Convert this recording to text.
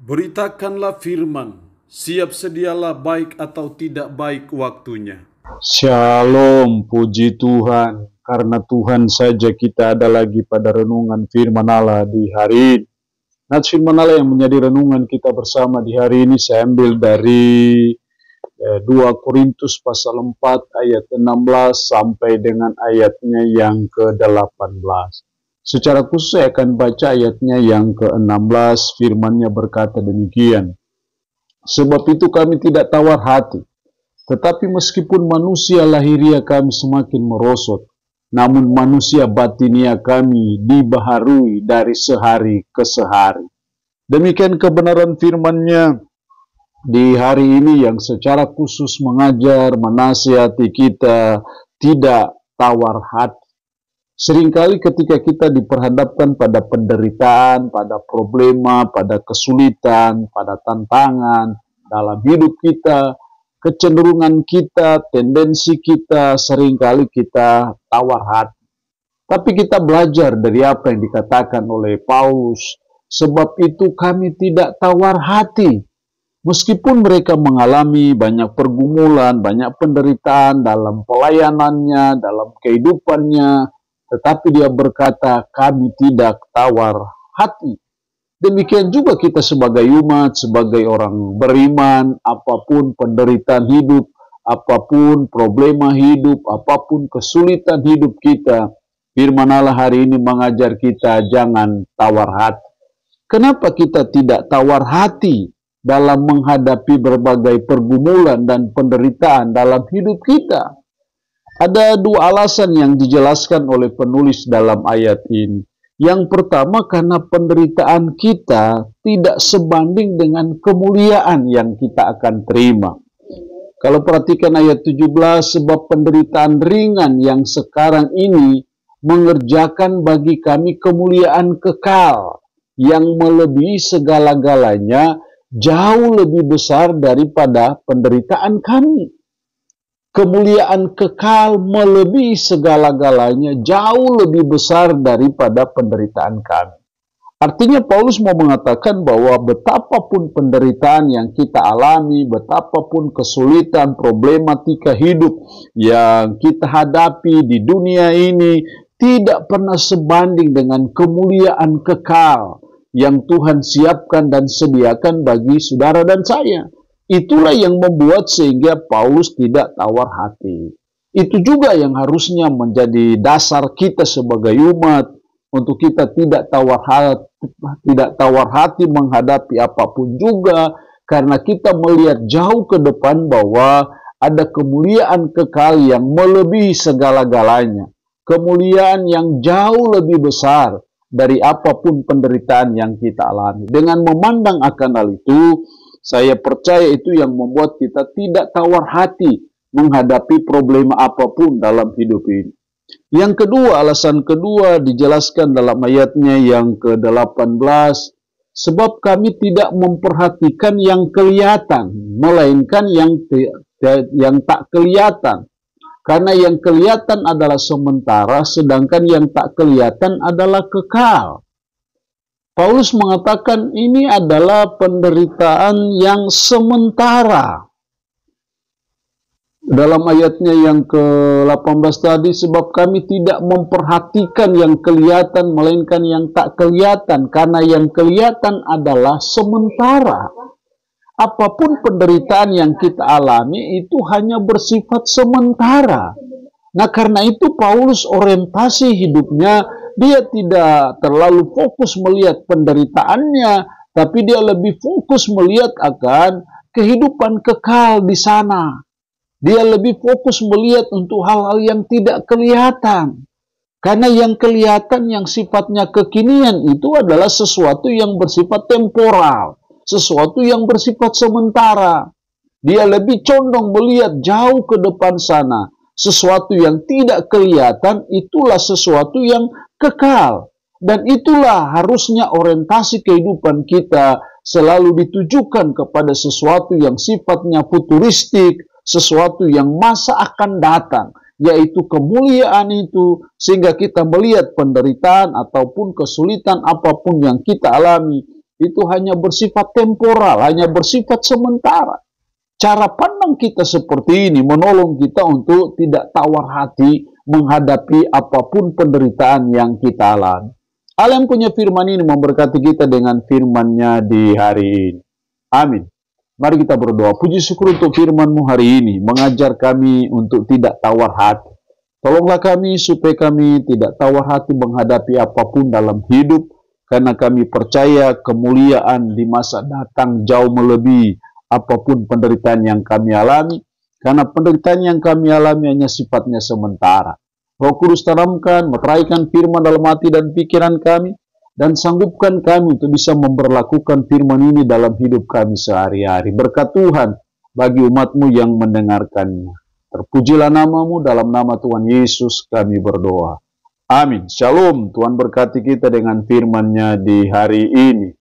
Beritakanlah firman, siap sedialah baik atau tidak baik waktunya. Shalom, puji Tuhan. Karena Tuhan saja kita ada lagi pada renungan firman Allah di hari ini. Nats firman Allah yang menjadi renungan kita bersama di hari ini saya ambil dari 2 Korintus pasal 4 ayat 16 sampai dengan ayatnya yang ke-18. Secara khusus saya akan baca ayatnya yang ke-16, firman-Nya berkata demikian. Sebab itu kami tidak tawar hati, tetapi meskipun manusia lahiria kami semakin merosot, namun manusia batinia kami dibaharui dari sehari ke sehari. Demikian kebenaran firman-Nya di hari ini yang secara khusus mengajar, menasihati kita tidak tawar hati. Seringkali ketika kita diperhadapkan pada penderitaan, pada problema, pada kesulitan, pada tantangan dalam hidup kita, kecenderungan kita, tendensi kita, seringkali kita tawar hati. Tapi kita belajar dari apa yang dikatakan oleh Paulus, sebab itu kami tidak tawar hati. Meskipun mereka mengalami banyak pergumulan, banyak penderitaan dalam pelayanannya, dalam kehidupannya, tetapi dia berkata, kami tidak tawar hati. Demikian juga kita sebagai umat, sebagai orang beriman, apapun penderitaan hidup, apapun problema hidup, apapun kesulitan hidup kita, firman Allah hari ini mengajar kita jangan tawar hati. Kenapa kita tidak tawar hati dalam menghadapi berbagai pergumulan dan penderitaan dalam hidup kita? Ada dua alasan yang dijelaskan oleh penulis dalam ayat ini. Yang pertama, karena penderitaan kita tidak sebanding dengan kemuliaan yang kita akan terima. Kalau perhatikan ayat 17, sebab penderitaan ringan yang sekarang ini mengerjakan bagi kami kemuliaan kekal yang melebihi segala-galanya, jauh lebih besar daripada penderitaan kami. Kemuliaan kekal melebihi segala-galanya, jauh lebih besar daripada penderitaan kami. Artinya Paulus mau mengatakan bahwa betapapun penderitaan yang kita alami, betapapun kesulitan, problematika hidup yang kita hadapi di dunia ini, tidak pernah sebanding dengan kemuliaan kekal yang Tuhan siapkan dan sediakan bagi saudara dan saya. Itulah yang membuat sehingga Paulus tidak tawar hati. Itu juga yang harusnya menjadi dasar kita sebagai umat untuk kita tidak tawar hati menghadapi apapun juga, karena kita melihat jauh ke depan bahwa ada kemuliaan kekal yang melebihi segala-galanya. Kemuliaan yang jauh lebih besar dari apapun penderitaan yang kita alami. Dengan memandang akan hal itu, saya percaya itu yang membuat kita tidak tawar hati menghadapi problema apapun dalam hidup ini. Yang kedua, alasan kedua dijelaskan dalam ayatnya yang ke-18, sebab kami tidak memperhatikan yang kelihatan, melainkan yang tak kelihatan. Karena yang kelihatan adalah sementara, sedangkan yang tak kelihatan adalah kekal. Paulus mengatakan ini adalah penderitaan yang sementara. Dalam ayatnya yang ke-18 tadi, sebab kami tidak memperhatikan yang kelihatan, melainkan yang tak kelihatan. Karena yang kelihatan adalah sementara. Apapun penderitaan yang kita alami itu hanya bersifat sementara. Nah, karena itu Paulus orientasi hidupnya, dia tidak terlalu fokus melihat penderitaannya, tapi dia lebih fokus melihat akan kehidupan kekal di sana. Dia lebih fokus melihat untuk hal-hal yang tidak kelihatan. Karena yang kelihatan yang sifatnya kekinian itu adalah sesuatu yang bersifat temporal, sesuatu yang bersifat sementara. Dia lebih condong melihat jauh ke depan sana. Sesuatu yang tidak kelihatan itulah sesuatu yang kekal. Dan itulah harusnya orientasi kehidupan kita selalu ditujukan kepada sesuatu yang sifatnya futuristik, sesuatu yang masa akan datang, yaitu kemuliaan itu, sehingga kita melihat penderitaan ataupun kesulitan apapun yang kita alami, itu hanya bersifat temporal, hanya bersifat sementara. Cara pandang kita seperti ini menolong kita untuk tidak tawar hati menghadapi apapun penderitaan yang kita alami. Allah yang punya firman ini memberkati kita dengan firman-Nya di hari ini. Amin. Mari kita berdoa. Puji syukur untuk firman-Mu hari ini, mengajar kami untuk tidak tawar hati. Tolonglah kami supaya kami tidak tawar hati menghadapi apapun dalam hidup, karena kami percaya kemuliaan di masa datang jauh melebihi apapun penderitaan yang kami alami, karena penderitaan yang kami alami hanya sifatnya sementara. Roh Kudus tanamkan, meteraikan firman dalam hati dan pikiran kami, dan sanggupkan kami untuk bisa memberlakukan firman ini dalam hidup kami sehari-hari. Berkat Tuhan bagi umat-Mu yang mendengarkannya. Terpujilah nama-Mu, dalam nama Tuhan Yesus kami berdoa. Amin. Shalom. Tuhan berkati kita dengan firman-Nya di hari ini.